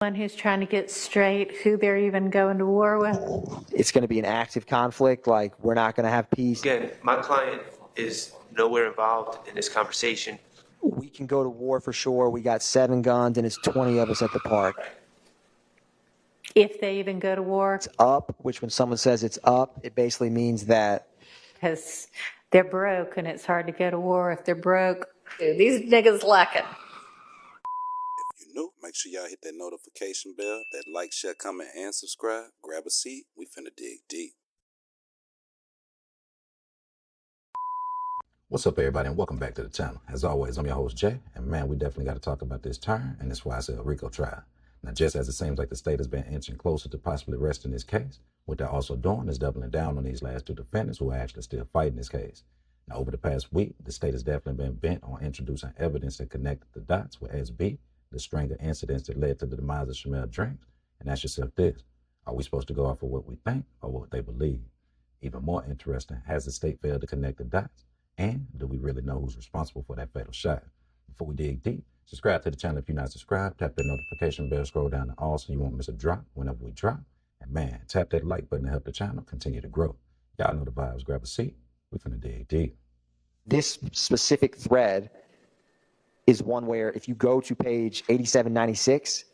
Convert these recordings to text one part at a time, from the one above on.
One who's trying to get straight who they're even going to war with. It's going to be an active conflict. Like, we're not going to have peace. Again, my client is nowhere involved in this conversation. We can go to war for sure. We got 7 guns and it's 20 of us at the park. If they even go to war. It's up, which when someone says it's up, it basically means that. Because they're broke and it's hard to go to war if they're broke. These niggas lacking. If you're new, make sure y'all hit that notification bell, that like, share, comment, and subscribe. Grab a seat. We finna dig deep. What's up, everybody, and welcome back to the channel. As always, I'm your host, Jay, and man, we definitely got to talk about this turn and this YSL RICO trial. Now, just as it seems like the state has been inching closer to possibly resting this case, what they're also doing is doubling down on these last 2 defendants who are actually still fighting this case. Now, over the past week, the state has definitely been bent on introducing evidence that connected the dots with SB, the string of incidents that led to the demise of Shamel Drinks. And ask yourself this: are we supposed to go off of what we think or what they believe? Even more interesting, has the state failed to connect the dots? And do we really know who's responsible for that fatal shot? Before we dig deep, subscribe to the channel if you're not subscribed. Tap that notification bell, scroll down to all so you won't miss a drop whenever we drop. And man, tap that like button to help the channel continue to grow. Y'all know the vibes. Grab a seat. We finna dig deep. This specific thread is one where if you go to page 8796,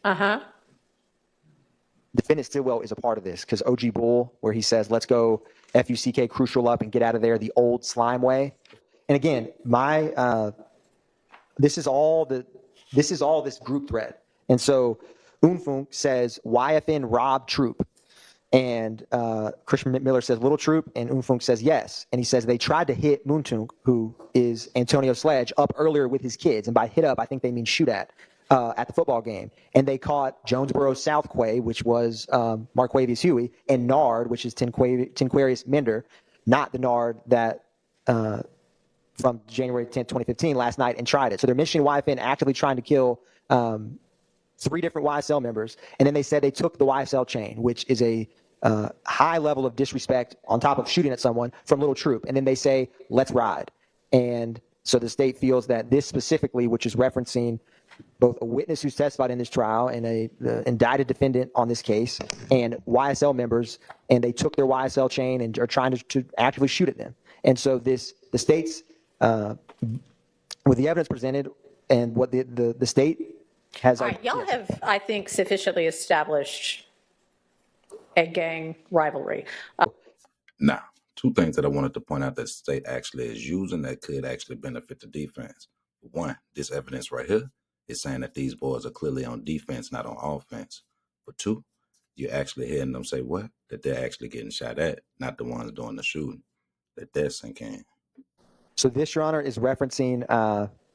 Defendant Stillwell is a part of this because OG Bull, where he says, let's go FUCK crucial up and get out of there the old slime way. And again, this is all this group thread. And so Unfunk says YFN robbed troop. And Christian Miller says little troop, and Unfunk says yes. And he says they tried to hit Muntunk, who is Antonio Sledge, up earlier with his kids. And by hit up, I think they mean shoot at the football game. And they caught Jonesboro South Quay, which was Marquavius Huey, and Nard, which is Tinquarius Mender, not the Nard that from January 10th, 2015, last night, and tried it. So they're mentioning YFN actively trying to kill 3 different YSL members. And then they said they took the YSL chain, which is a high level of disrespect on top of shooting at someone from Little Troop. And then they say, let's ride. And so the state feels that this specifically, which is referencing both a witness who's testified in this trial and the indicted defendant on this case and YSL members, and they took their YSL chain and are trying to actively shoot at them. And so the state's, with the evidence presented and what the state has. All right, y'all have, I think, sufficiently established a gang rivalry. Now, 2 things that I wanted to point out that the state actually is using that could actually benefit the defense. 1, this evidence right here is saying that these boys are clearly on defense, not on offense. But 2, you're actually hearing them say what? That they're actually getting shot at, not the ones doing the shooting. That they're sinking. So this, Your Honor, is referencing,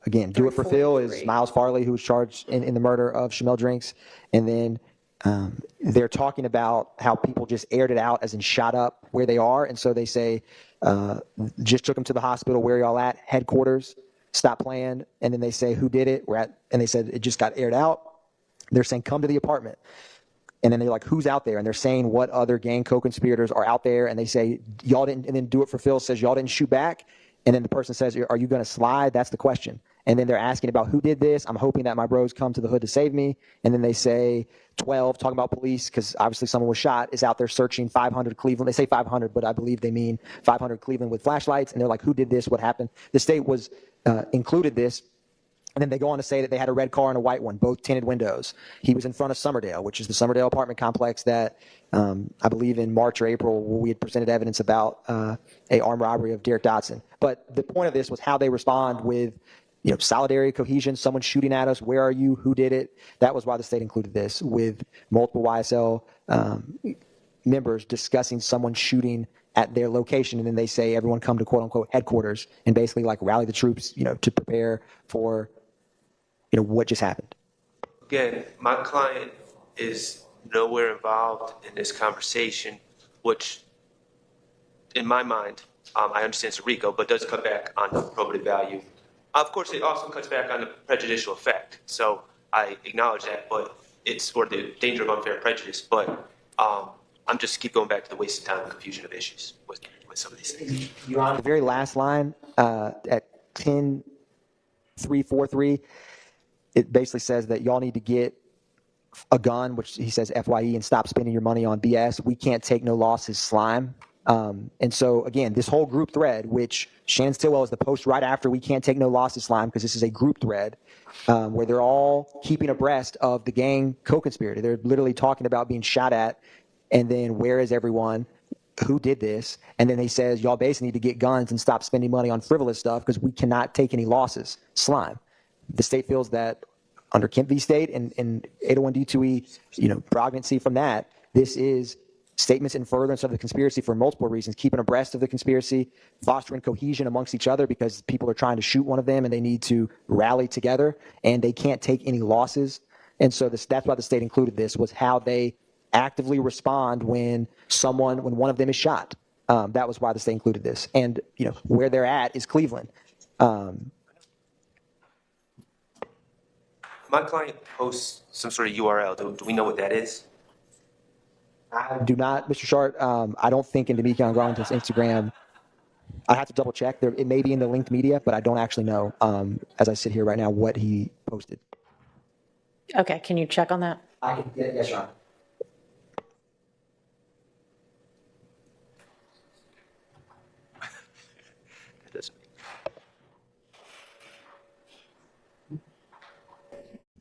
again, Do It for Phil is Miles Farley, who was charged in the murder of Shamel Drinks. And then they're talking about how people just aired it out as in shot up where they are. And so they say, just took them to the hospital. Where y'all at? Headquarters. Stop playing. And then they say, who did it? And they said, it just got aired out. They're saying, come to the apartment. And then they're like, who's out there? And they're saying what other gang co-conspirators are out there. And they say, y'all didn't, and then Do It for Phil says, y'all didn't shoot back. And then the person says, are you going to slide? That's the question. And then they're asking about who did this. I'm hoping that my bros come to the hood to save me. And then they say 12, talking about police, because obviously someone was shot, is out there searching 500 Cleveland. They say 500, but I believe they mean 500 Cleveland with flashlights. And they're like, who did this? What happened? The state was included this. And then they go on to say that they had a red car and a white one, both tinted windows. He was in front of Summerdale, which is the Summerdale apartment complex that I believe in March or April we had presented evidence about a armed robbery of Derek Dotson. But the point of this was how they respond with, solidarity, cohesion, someone shooting at us. Where are you? Who did it? That was why the state included this, with multiple YSL members discussing someone shooting at their location. And then they say, everyone come to quote unquote headquarters and basically like rally the troops, to prepare for what just happened. Again, my client is nowhere involved in this conversation, which, in my mind, I understand it's a RICO, but does cut back on the probative value. Of course, it also cuts back on the prejudicial effect. So I acknowledge that, but it's for the danger of unfair prejudice. But I'm just keep going back to the waste of time and confusion of issues with some of these things. You're on the very last line at 10.343. It basically says that y'all need to get a gun, which he says FYE, and stop spending your money on BS. We can't take no losses, slime. And so, again, this whole group thread, which Shannon Stillwell is the post right after we can't take no losses, slime, because this is a group thread where they're all keeping abreast of the gang co-conspirator. They're literally talking about being shot at, and then where is everyone? Who did this? And then he says, y'all basically need to get guns and stop spending money on frivolous stuff because we cannot take any losses, slime. The state feels that under Kemp v. State and 801D2E, prognacy from that, this is statements in furtherance of the conspiracy for multiple reasons, keeping abreast of the conspiracy, fostering cohesion amongst each other because people are trying to shoot one of them and they need to rally together and they can't take any losses. And so that's why the state included this, was how they actively respond when one of them is shot. That was why the state included this. And, where they're at is Cleveland. My client posts some sort of URL. Do we know what that is? I do not, Mr. Schardt. I don't think in Demikian Garland's Instagram, I have to double check. It may be in the linked media, but I don't actually know, as I sit here right now, what he posted. Okay, can you check on that? I can, yes, Your Honor. It doesn't.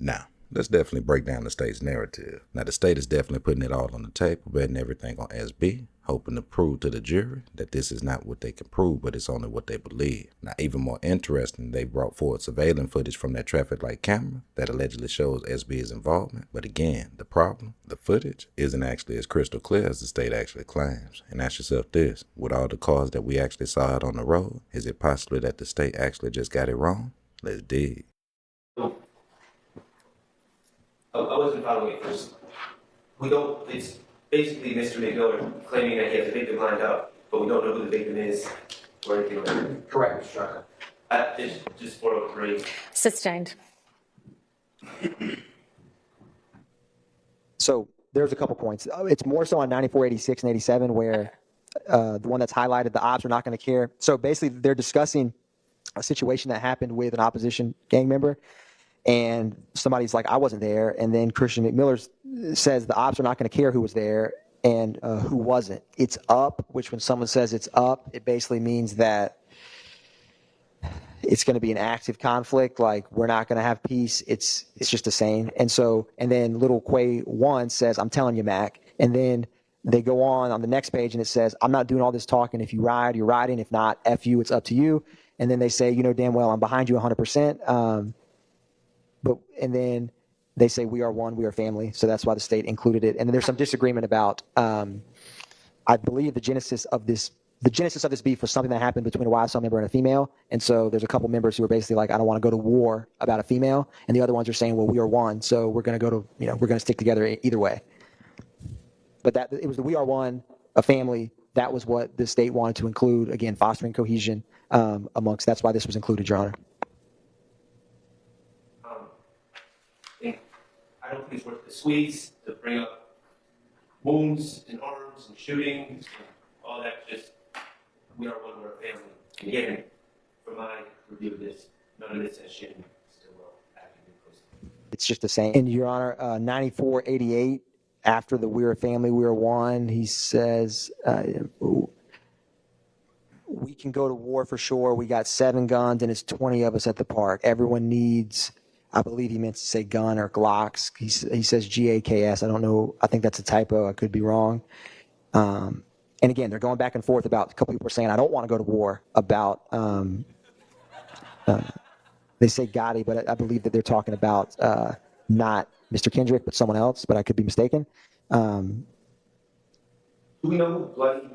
Now, let's definitely break down the state's narrative. Now, the state is definitely putting it all on the table, betting everything on SB, hoping to prove to the jury that this is not what they can prove, but it's only what they believe. Now, even more interesting, they brought forward surveillance footage from their traffic light camera that allegedly shows SB's involvement. But again, the problem, the footage isn't actually as crystal clear as the state actually claims. And ask yourself this, with all the cars that we actually saw out on the road, is it possibly that the state actually just got it wrong? Let's dig. I wasn't following it first. It's basically Mr. McMiller claiming that he has a victim lined up, but we don't know who the victim is or anything like that. Correct, Mr. Schardt. It's just 403. Sustained. So there's a couple points. It's more so on 94, 86, and 87 where the one that's highlighted, the ops are not going to care. So basically they're discussing a situation that happened with an opposition gang member. And somebody's like, I wasn't there. And then Christian McMiller says the ops are not going to care who was there and who wasn't. It's up, which when someone says it's up, it basically means that it's going to be an active conflict. Like, we're not going to have peace. It's just a saying. And then little Quay 1 says, I'm telling you, Mac. And then they go on the next page and it says, I'm not doing all this talking. If you ride, you're riding. If not, F you, it's up to you. And then they say, damn well, I'm behind you 100%. And then they say, we are one, we are family. So that's why the state included it. And then there's some disagreement about, I believe the genesis of this beef was something that happened between a YSL member and a female. And so there's a couple members who are basically like, I don't want to go to war about a female. And the other ones are saying, well, we are one. So we're going to we're going to stick together either way. But it was the we are one, a family. That was what the state wanted to include. Again, fostering cohesion amongst, that's why this was included, Your Honor. I don't think it's worth the squeeze to bring up wounds and arms and shooting and all that. Just, we are one, we're a family. And again, from my review of this, none of this has Shannon still actively posted. It's just the same. And Your Honor, 9488, after the we're a family, we're one, he says, we can go to war for sure. We got 7 guns and it's 20 of us at the park. Everyone needs, I believe he meant to say gun or Glocks. He says GAKS. I don't know. I think that's a typo. I could be wrong. And again, they're going back and forth about, a couple people are saying, I don't want to go to war about, they say Gotti, but I believe that they're talking about not Mr. Kendrick, but someone else, but I could be mistaken. Do we know who Bloody?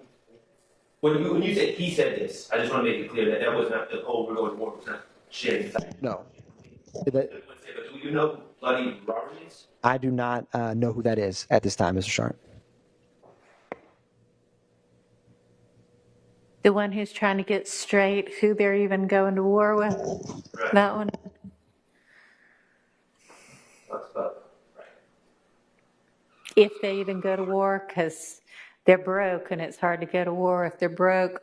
When you said he said this, I just want to make it clear that was not the we're going to war was not Shannon. No. Do you know who Bloody Robert is? I do not know who that is at this time, Mr. Schardt. The one who's trying to get straight who they're even going to war with. Right. That one. Right. If they even go to war, because they're broke and it's hard to go to war if they're broke.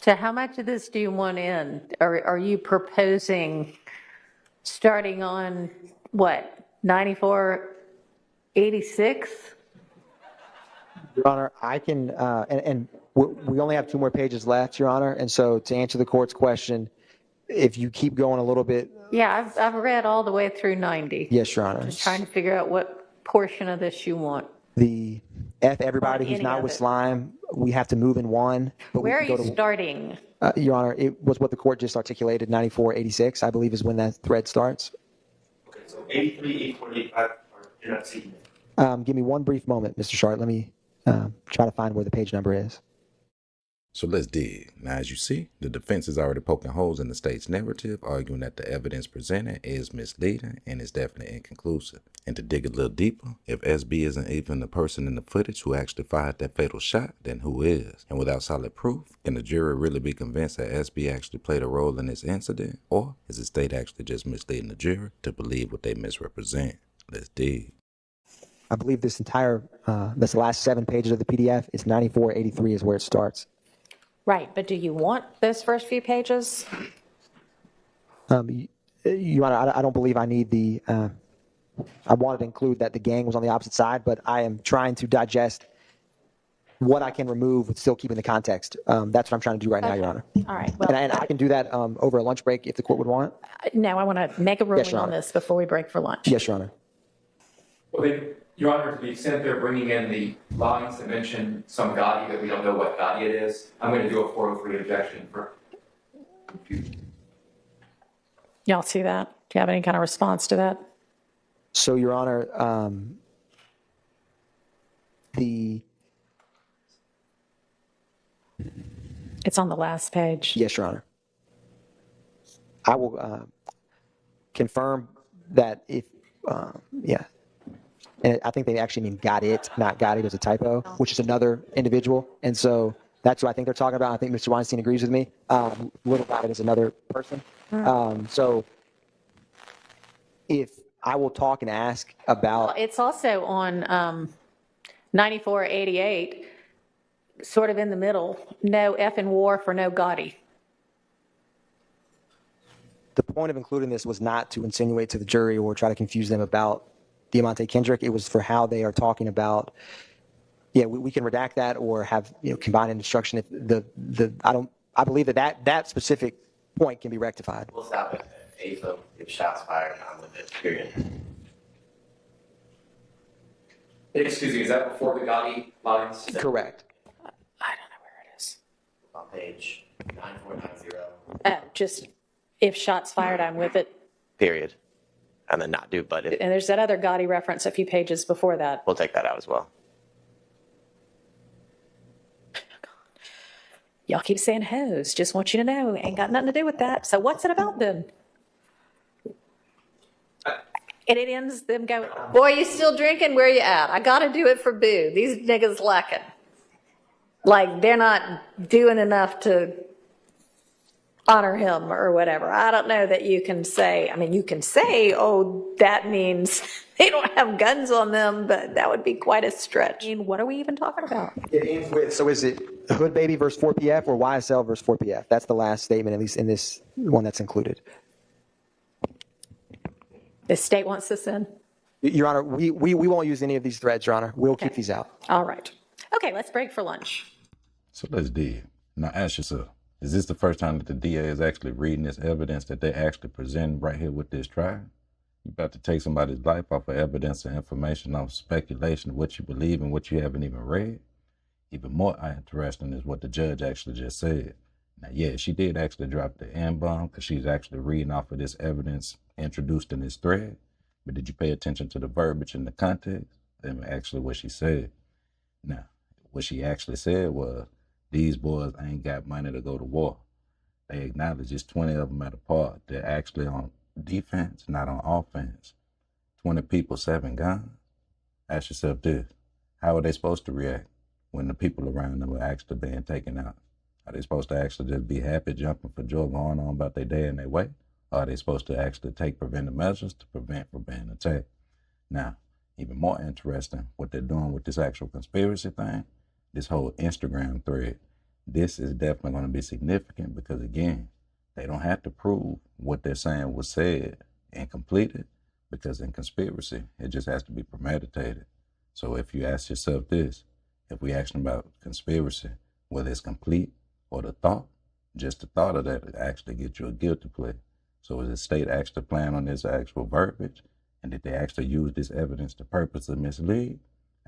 So how much of this do you want in? Are you proposing starting on, what, 9486? Your Honor, I can, and we only have 2 more pages left, Your Honor. And so to answer the court's question, if you keep going a little bit. Yeah, I've read all the way through 90. Yes, Your Honor. Just trying to figure out what portion of this you want. The F everybody On who's any not of with it. slime, we have to move in one. But Where are we can you go to, starting? Your Honor, it was what the court just articulated, 9486, I believe is when that thread starts. Okay, so 83, 84, 85, you're not seeing it. Give me one brief moment, Mr. Schardt. Let me try to find where the page number is. So let's dig. Now, as you see, the defense is already poking holes in the state's narrative, arguing that the evidence presented is misleading and is definitely inconclusive. And to dig a little deeper, if SB isn't even the person in the footage who actually fired that fatal shot, then who is? And without solid proof, can the jury really be convinced that SB actually played a role in this incident? Or is the state actually just misleading the jury to believe what they misrepresent? Let's dig. I believe this entire, this last 7 pages of the PDF is 9483 is where it starts. Right, but do you want those first few pages? Your Honor, I don't believe I need the, I wanted to include that the gang was on the opposite side, but I am trying to digest what I can remove with still keeping the context. That's what I'm trying to do right now, Your Honor. All right, well, And I can do that over a lunch break if the court would want. no, I want to make a ruling Your on Honor. this before we break for lunch. Yes, Your Honor. Well, Your Honor, to the extent they're bringing in the lines that mention some Gotti that we don't know what Gotti it is, I'm going to do a 403 objection for. Y'all see that? Do you have any kind of response to that? So, Your Honor, It's on the last page. yes, Your Honor. I will confirm that if, yeah. And I think they actually mean got it, not got it as a typo, which is another individual. And so that's what I think they're talking about. I think Mr. Weinstein agrees with me. Little got it is another person. So if I will talk and ask about. It's also on 9488, sort of in the middle. No F in war for no Gotti. The point of including this was not to insinuate to the jury or try to confuse them about Diamante Kendrick. It was for how they are talking about. Yeah, we can redact that or have combined instruction. If I believe that specific point can be rectified. We'll stop at AFO if shots fired. I'm with it. Period. Excuse me, is that before the Gotti lines? Correct. I don't know where it is. On page 9490. Just if shots fired, I'm with it. Period. And then not do, but if, And there's that other Gotti reference a few pages before that. we'll take that out as well. Y'all keep saying hose. Just want you to know, ain't got nothing to do with that. So what's it about then? And it ends them going, Boy, you still drinking? Where you at? I got to do it for boo. These niggas lacking. Like, they're not doing enough to honor him or whatever. I don't know that you can say, I mean, you can say, oh, that means they don't have guns on them, but that would be quite a stretch. I mean, what are we even talking about? It ends with, so is it Hood Baby versus 4PF or YSL versus 4PF? That's the last statement, at least in this one that's included. The state wants this in? Your Honor, we won't use any of these threads, Your Honor. We'll keep these out. All right. Okay, let's break for lunch. So let's dig. Now ask yourself, is this the first time that the DA is actually reading this evidence that they actually present right here with this trial? You're about to take somebody's life off of evidence and information off speculation of what you believe and what you haven't even read. Even more interesting is what the judge actually just said. Now, yeah, she did actually drop the N-bomb because she's actually reading off of this evidence introduced in this thread. But did you pay attention to the verbiage and the context and actually what she said? Now, what she actually said was, these boys ain't got money to go to war. They acknowledge there's 20 of them at a part. They're actually on defense, not on offense. 20 people, 7 guns. Ask yourself this. How are they supposed to react when the people around them are actually being taken out? Are they supposed to actually just be happy, jumping for joy, going on about their day and their way? Or are they supposed to actually take preventive measures to prevent from being attacked? Now, even more interesting, what they're doing with this actual conspiracy thing, this whole Instagram thread. this is definitely going to be significant because, again, they don't have to prove what they're saying was said and completed, because in conspiracy, it just has to be premeditated. So if you ask yourself this, if we ask about conspiracy, whether it's complete or the thought, just the thought of that actually get you a guilty plea. So is the state actually playing on this actual verbiage? And did they actually use this evidence to purposely mislead?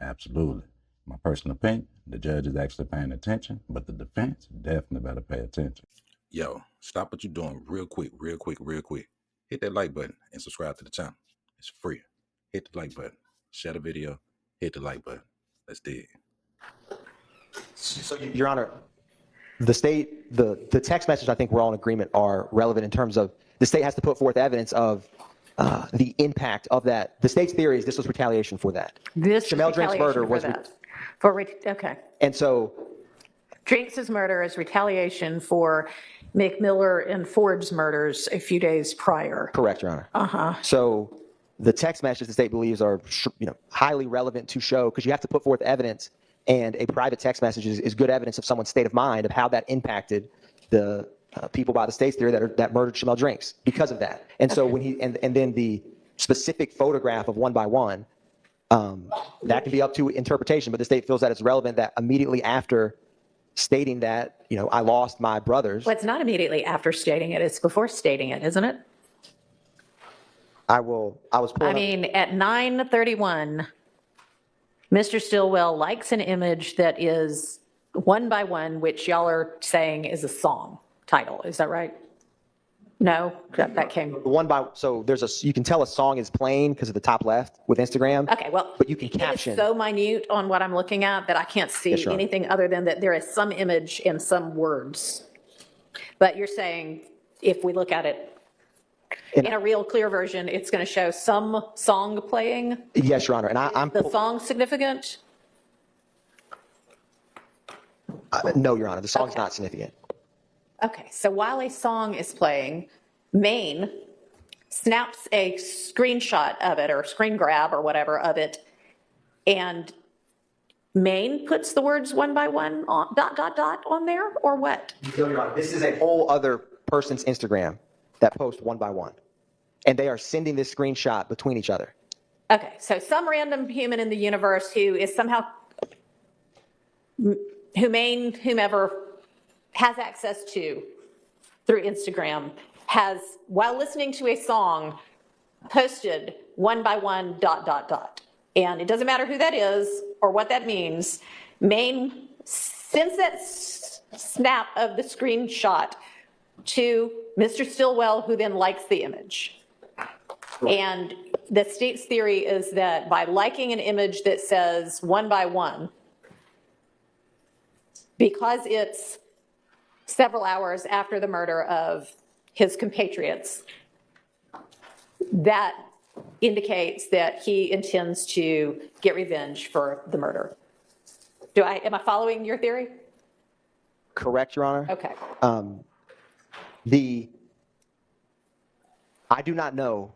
Absolutely. My personal opinion, the judge is actually paying attention, but the defense definitely better pay attention. Yo, stop what you're doing real quick. Hit that like button and subscribe to the channel. It's free. Hit the like button. Share the video. Hit the like button. Let's dig. So, Your Honor, the state, the text message, I think we're all in agreement, are relevant in terms of the state has to put forth evidence of the impact of that. The state's theory is this was retaliation for that. This Shamel Drink's murder was, okay. and so Drinks' murder is retaliation for McMiller and Ford's murders a few days prior. correct, Your Honor. So the text messages the state believes are, highly relevant to show, because you have to put forth evidence, and a private text message is good evidence of someone's state of mind, of how that impacted the people by the state's theory that murdered Shamel Drinks because of that. And so when he, and then the specific photograph of one by one, that can be up to interpretation, but the state feels that it's relevant that immediately after stating that, I lost my brothers. Well, it's not immediately after stating it, it's before stating it, isn't it? I was pulling up- At 9:31, Mr. Stillwell likes an image that is one by one, which y'all are saying is a song title. Is that right? No, that came. So you can tell a song is playing because of the top left with Instagram. Okay, well, but you can it caption. is so minute on what I'm looking at that I can't see Yes, Your Honor. anything other than that there is some image and some words. But you're saying if we look at it in a real clear version, it's going to show some song playing? Yes, Your Honor. And I'm The song significant? no, Your Honor. The song's Okay. not significant. Okay, so while a song is playing, Maine snaps a screenshot of it or screen grab or whatever of it, and Maine puts the words one by one on, ... on there, or what? No, Your Honor. This is a whole other person's Instagram that posts one by one, and they are sending this screenshot between each other. Okay, so some random human in the universe who is somehow, whomever has access to through Instagram, has, while listening to a song, posted one by one ... And it doesn't matter who that is or what that means. Maine sends that snap of the screenshot to Mr. Stillwell, who then likes the image. And the state's theory is that by liking an image that says one by one, because it's several hours after the murder of his compatriots, that indicates that he intends to get revenge for the murder. Am I following your theory? Correct, Your Honor. Okay. I do not know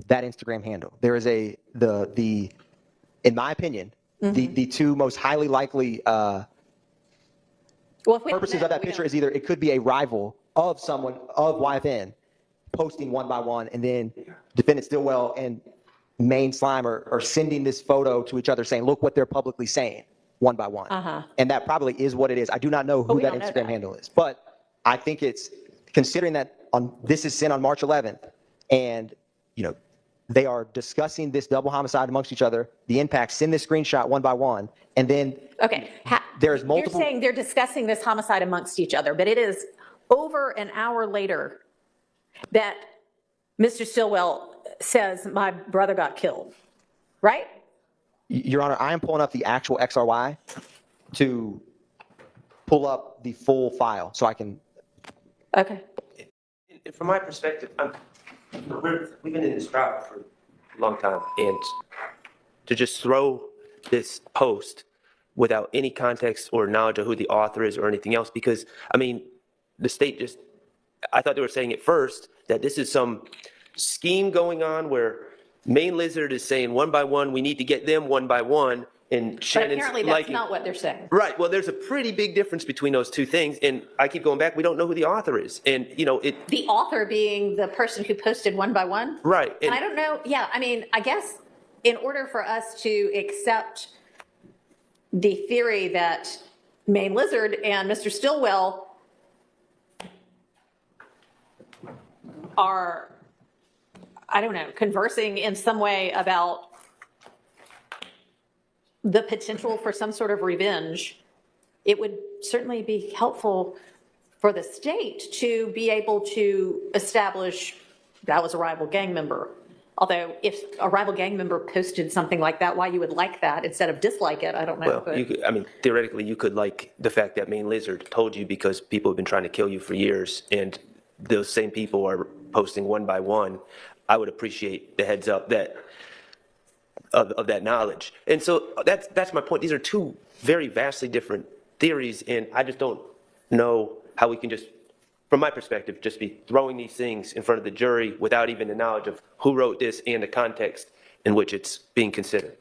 that Instagram handle. There is in my opinion, the two most highly likely purposes of that picture is either it could be a rival of someone of YFN posting one by one, and then defendant Stillwell and Maine Slime are sending this photo to each other saying, look what they're publicly saying one by one. And that probably is what it is. I do not know who that Instagram handle is, but I think it's considering that this is sent on March 11th, and they are discussing this double homicide amongst each other, the impact, send this screenshot one by one, and then there's multiple. You're saying they're discussing this homicide amongst each other, but it is over an hour later that Mr. Stillwell says, my brother got killed, right? Your Honor, I am pulling up the actual XRY to pull up the full file so I can. Okay. From my perspective, we've been in this trial for a long time, and to just throw this post without any context or knowledge of who the author is or anything else, because, the state just, I thought they were saying at first that this is some scheme going on where Maine Lizard is saying one by one, we need to get them one by one, and But Shannon's apparently that's liking. not what they're saying. Right. Well, there's a pretty big difference between those two things, and I keep going back. We don't know who the author is, and The author being the person who posted one by one? Right. And I don't know, yeah, I mean, I guess in order for us to accept the theory that Maine Lizard and Mr. Stillwell are, I don't know, conversing in some way about the potential for some sort of revenge, it would certainly be helpful for the state to be able to establish that was a rival gang member. Although if a rival gang member posted something like that, why you would like that instead of dislike it, I don't know. well, But theoretically, you could like the fact that Maine Lizard told you because people have been trying to kill you for years, and those same people are posting one by one. I would appreciate the heads up that of that knowledge. And so that's my point. These are two very vastly different theories, and I just don't know how we can just, from my perspective, just be throwing these things in front of the jury without even the knowledge of who wrote this and the context in which it's being considered.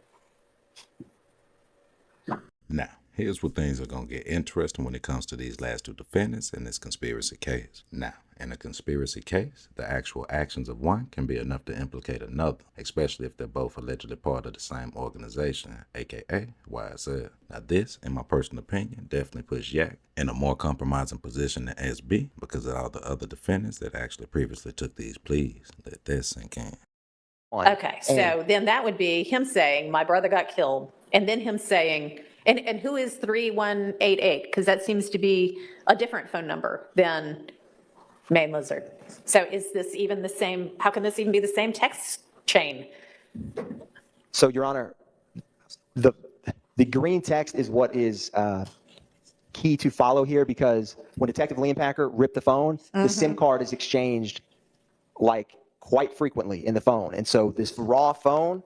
Now, here's where things are going to get interesting when it comes to these last two defendants in this conspiracy case. Now, in a conspiracy case, the actual actions of one can be enough to implicate another, especially if they're both allegedly part of the same organization, aka YSL. Now this, in my personal opinion, definitely puts Yak in a more compromising position than SB because of all the other defendants that actually previously took these pleas. Let that sink in. okay, so then that would be him saying, my brother got killed, and then him saying, and who is 3188? Because that seems to be a different phone number than Maine Lizard. So is this even the same, how can this even be the same text chain? So, Your Honor, the green text is what is key to follow here, because when Detective Leonpacker ripped the phone, the SIM card is exchanged like quite frequently in the phone. And so this raw phone,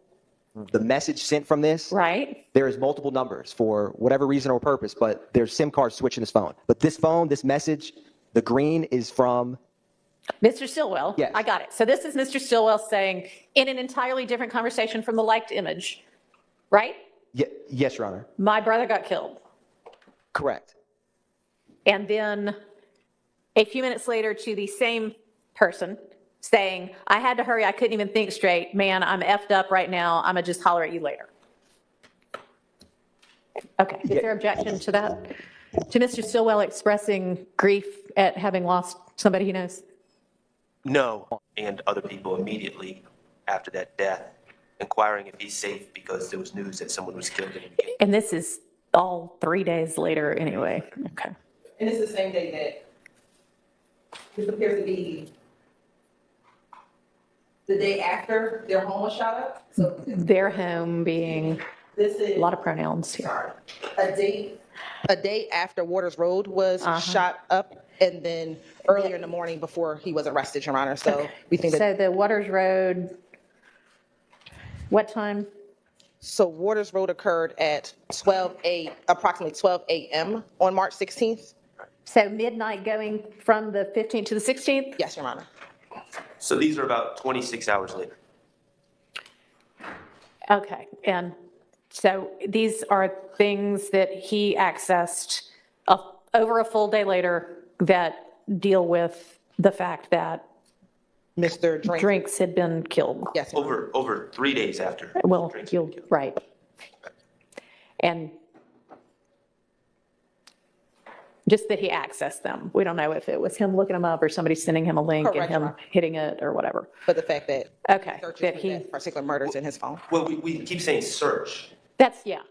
the message sent from this, Right. there is multiple numbers for whatever reason or purpose, but there's SIM cards switching this phone. But this phone, this message, the green is from Mr. Stillwell? Yes. I got it. So this is Mr. Stillwell saying, in an entirely different conversation from the liked image, right? Yes, Your Honor. My brother got killed. Correct. And then a few minutes later to the same person saying, I had to hurry, I couldn't even think straight. Man, I'm effed up right now. I'm gonna just holler at you later. Okay, is there objection to that? To Mr. Stillwell expressing grief at having lost somebody he knows? No. And other people immediately after that death inquiring if he's safe because there was news that someone was killed in the And this is all 3 days later anyway. Okay. And it's the same day that this appears to be the day after their home was shot up. So Their home being this is a lot of pronouns here. sorry, a day after Waters Road was shot up, and then earlier in the morning before he was arrested, Your Honor. So we think that. So the Waters Road, what time? So Waters Road occurred at approximately 12 a.m. on March 16th. So midnight going from the 15th to the 16th? Yes, Your Honor. So these are about 26 hours later. Okay, and so these are things that he accessed over a full day later that deal with the fact that Mr. Drinks had been killed. Yes, Your Honor. Over 3 days after. Well, Drinks you'll, were killed. right. And just that he accessed them. We don't know if it was him looking them up or somebody sending him a link and Correct, him Your Honor. hitting it or whatever. But the fact that Okay, searches that for he, that particular murders in his phone. Well, we keep saying search. that's, yeah.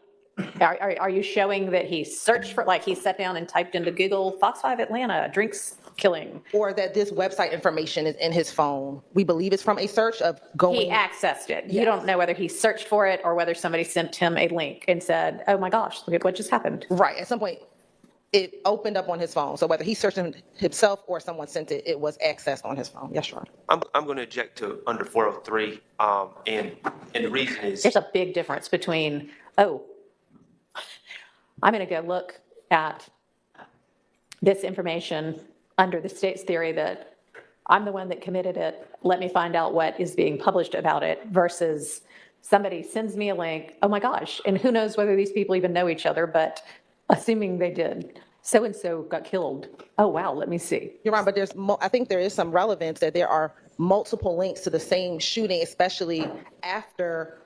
Are you showing that he searched for, like he sat down and typed into Google, Fox 5 Atlanta, Drinks killing? Or that this website information is in his phone. We believe it's from a search of going. He accessed it. You Yes. don't know whether he searched for it or whether somebody sent him a link and said, oh my gosh, look at what just happened. Right, at some point, it opened up on his phone. So whether he searched it himself or someone sent it, it was accessed on his phone. Yes, Your Honor. I'm going to object to under 403, and the reason is There's a big difference between, oh, I'm going to go look at this information under the state's theory that I'm the one that committed it. Let me find out what is being published about it versus somebody sends me a link, oh my gosh, and who knows whether these people even know each other, but assuming they did, so-and-so got killed. Oh, wow, let me see. You're right, but I think there is some relevance that there are multiple links to the same shooting, especially after.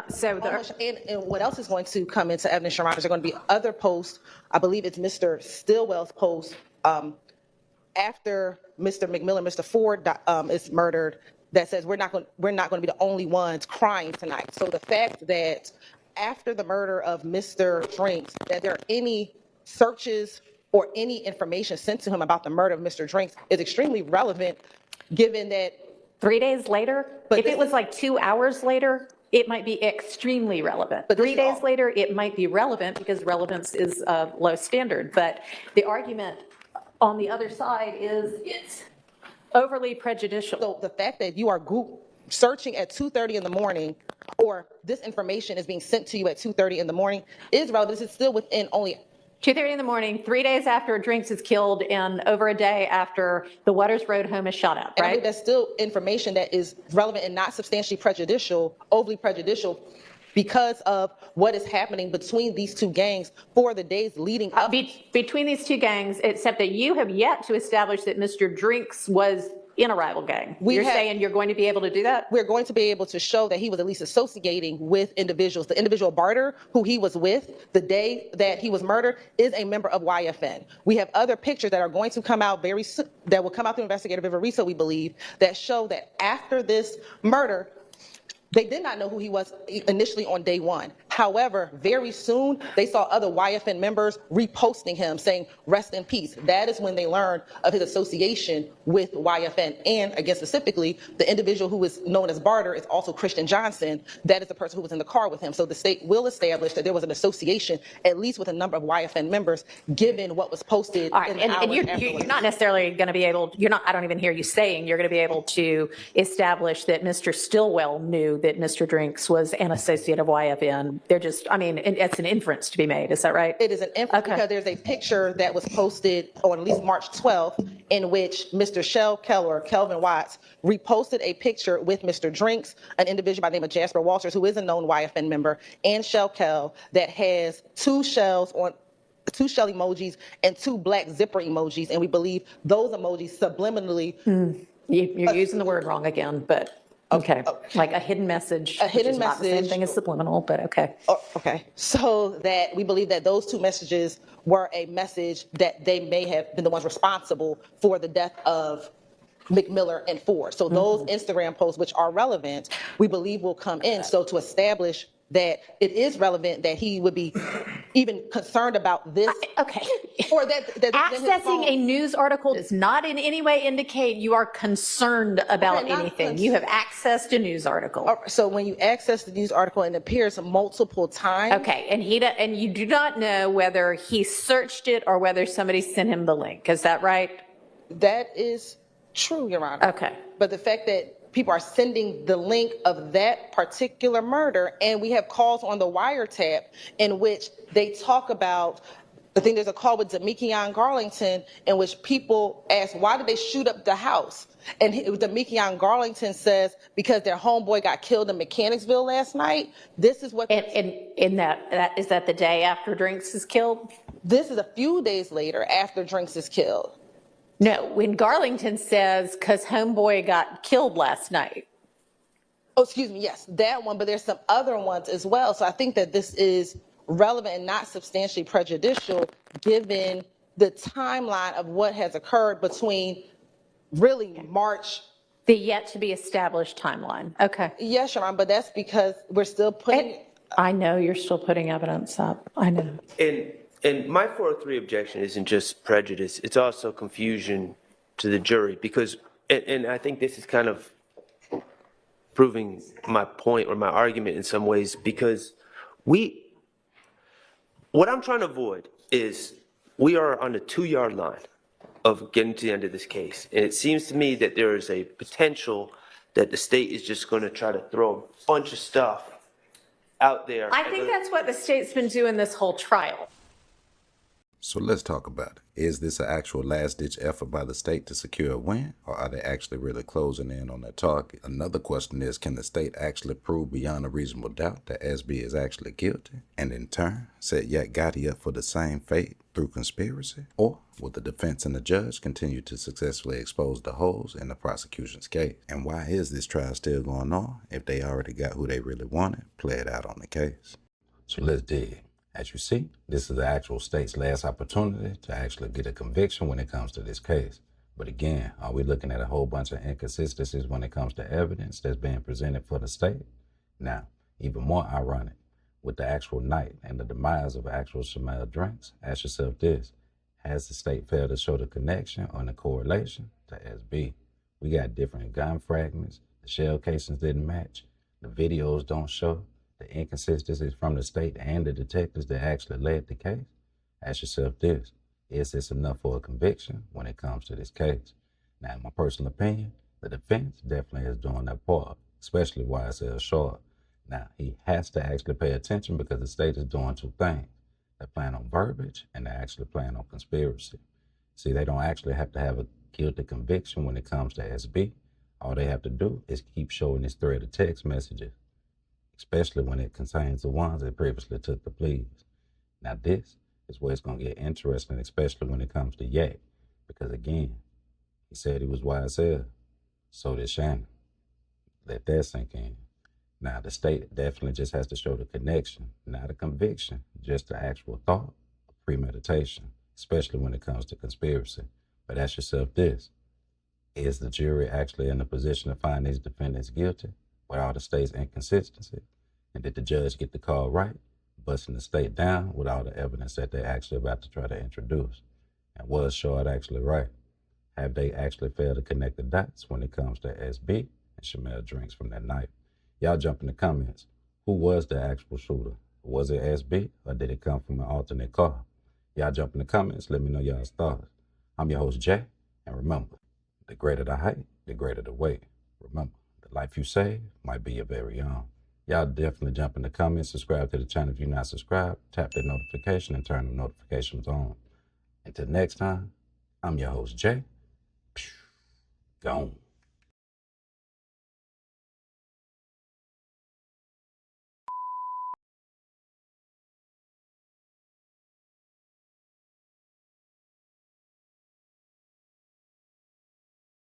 So And what else is going to come into evidence, Your Honor? There are going to be other posts. I believe it's Mr. Stillwell's post after Mr. McMillan, Mr. Ford is murdered, that says we're not going to be the only ones crying tonight. So the fact that after the murder of Mr. Drinks, that there are any searches or any information sent to him about the murder of Mr. Drinks is extremely relevant, given that 3 days later, if it was like 2 hours later, it might be extremely relevant. But 3 days later, it might be relevant because relevance is a low standard. But the argument on the other side is it's overly prejudicial. So the fact that you are searching at 2:30 in the morning, or this information is being sent to you at 2:30 in the morning, is relevant. This is still within only 2:30 in the morning, 3 days after Drinks is killed, and over a day after the Waters Road home is shot up, And I right? think that's still information that is relevant and not substantially prejudicial, overly prejudicial, because of what is happening between these two gangs for the days leading up. Between these two gangs, except that you have yet to establish that Mr. Drinks was in a rival gang. You're saying you're going to be able to do that? We're going to be able to show that he was at least associating with individuals. The individual Barter, who he was with the day that he was murdered, is a member of YFN. We have other pictures that are going to come out very soon, that will come out through investigative Rico, we believe, that show that after this murder, they did not know who he was initially on day one. However, very soon, they saw other YFN members reposting him saying, rest in peace. That is when they learned of his association with YFN. And again, specifically, the individual who is known as Barter is also Christian Johnson. That is the person who was in the car with him. So the state will establish that there was an association, at least with a number of YFN members, given what was posted. All right, and you're not necessarily going to be able, I don't even hear you saying you're going to be able to establish that Mr. Stillwell knew that Mr. Drinks was an associate of YFN. They're just, it's an inference to be made. Is that right? It is an inference because there's a picture that was posted on at least March 12th in which Mr. Kelvin Watts reposted a picture with Mr. Drinks, an individual by the name of Jasper Walters, who is a known YFN member, and Kell that has two shell emojis and two black zipper emojis. And we believe those emojis subliminally. You're using the word wrong again, but okay. Like a hidden message. A hidden which is not the same message. thing as subliminal, but okay. Okay. So that we believe that those two messages were a message that they may have been the ones responsible for the death of McMillan and Ford. So those Instagram posts, which are relevant, we believe will come in. So to establish that it is relevant that he would be even concerned about this. Okay. Or that Accessing a news article does not in any way indicate you are concerned about anything. You have accessed a news article. So when you access the news article and it appears multiple times. Okay, and you do not know whether he searched it or whether somebody sent him the link. Is that right? That is true, Your Honor. Okay. But the fact that people are sending the link of that particular murder, and we have calls on the wiretap in which they talk about, I think there's a call with Demekion Garlington in which people ask, why did they shoot up the house? And Demekion Garlington says, because their homeboy got killed in Mechanicsville last night. This is what. And is that the day after Drinks is killed? This is a few days later after Drinks is killed. No, when Garlington says, because homeboy got killed last night. Oh, excuse me. Yes, that one. But there's some other ones as well. So I think that this is relevant and not substantially prejudicial given the timeline of what has occurred between really March. The yet to be established timeline. Okay. Yes, Your Honor, but that's because we're still putting. I know you're still putting evidence up. I know. And my 403 objection isn't just prejudice, it's also confusion to the jury because, and I think this is kind of proving my point or my argument in some ways because what I'm trying to avoid is we are on the 2-yard line of getting to the end of this case. And it seems to me that there is a potential that the state is just going to try to throw a bunch of stuff out there. I think that's what the state's been doing this whole trial. So let's talk about it. Is this an actual last-ditch effort by the state to secure a win, or are they actually really closing in on their target? Another question is, can the state actually prove beyond a reasonable doubt that SB is actually guilty, and in turn set Gotti up for the same fate through conspiracy? Or will the defense and the judge continue to successfully expose the holes in the prosecution's case? And why is this trial still going on if they already got who they really wanted played out on the case? So let's dig. As you see, this is the actual state's last opportunity to actually get a conviction when it comes to this case. But again, are we looking at a whole bunch of inconsistencies when it comes to evidence that's being presented for the state? Now, even more ironic, with the actual night and the demise of actual Chanel drinks, ask yourself this: has the state failed to show the connection or the correlation to SB? We got different gun fragments, the shell casings didn't match, the videos don't show, the inconsistencies from the state and the detectives that actually led the case. Ask yourself this: is this enough for a conviction when it comes to this case? Now, in my personal opinion, the defense definitely is doing their part, especially YSL Schardt. Now, he has to actually pay attention because the state is doing two things. They're playing on verbiage and they're actually playing on conspiracy. See, they don't actually have to have a guilty conviction when it comes to SB. All they have to do is keep showing this thread of text messages, especially when it contains the ones that previously took the pleas. Now, this is where it's going to get interesting, especially when it comes to Yak, because again, he said he was YSL, so did Shannon. Let that sink in. Now, the state definitely just has to show the connection, not a conviction, just the actual thought of premeditation, especially when it comes to conspiracy. But ask yourself this: is the jury actually in a position to find these defendants guilty with all the state's inconsistency? And did the judge get the call right, busting the state down with all the evidence that they're actually about to try to introduce? And was Schardt actually right? Have they actually failed to connect the dots when it comes to SB and Chanel drinks from that night? Y'all jump in the comments. Who was the actual shooter? Was it SB or did it come from an alternate car? Y'all jump in the comments. Let me know y'all's thoughts. I'm your host, Jay. And remember, the greater the height, the greater the weight. Remember, the life you save might be your very own. Y'all definitely jump in the comments. Subscribe to the channel if you're not subscribed. Tap that notification and turn the notifications on. Until next time, I'm your host, Jay. Gone.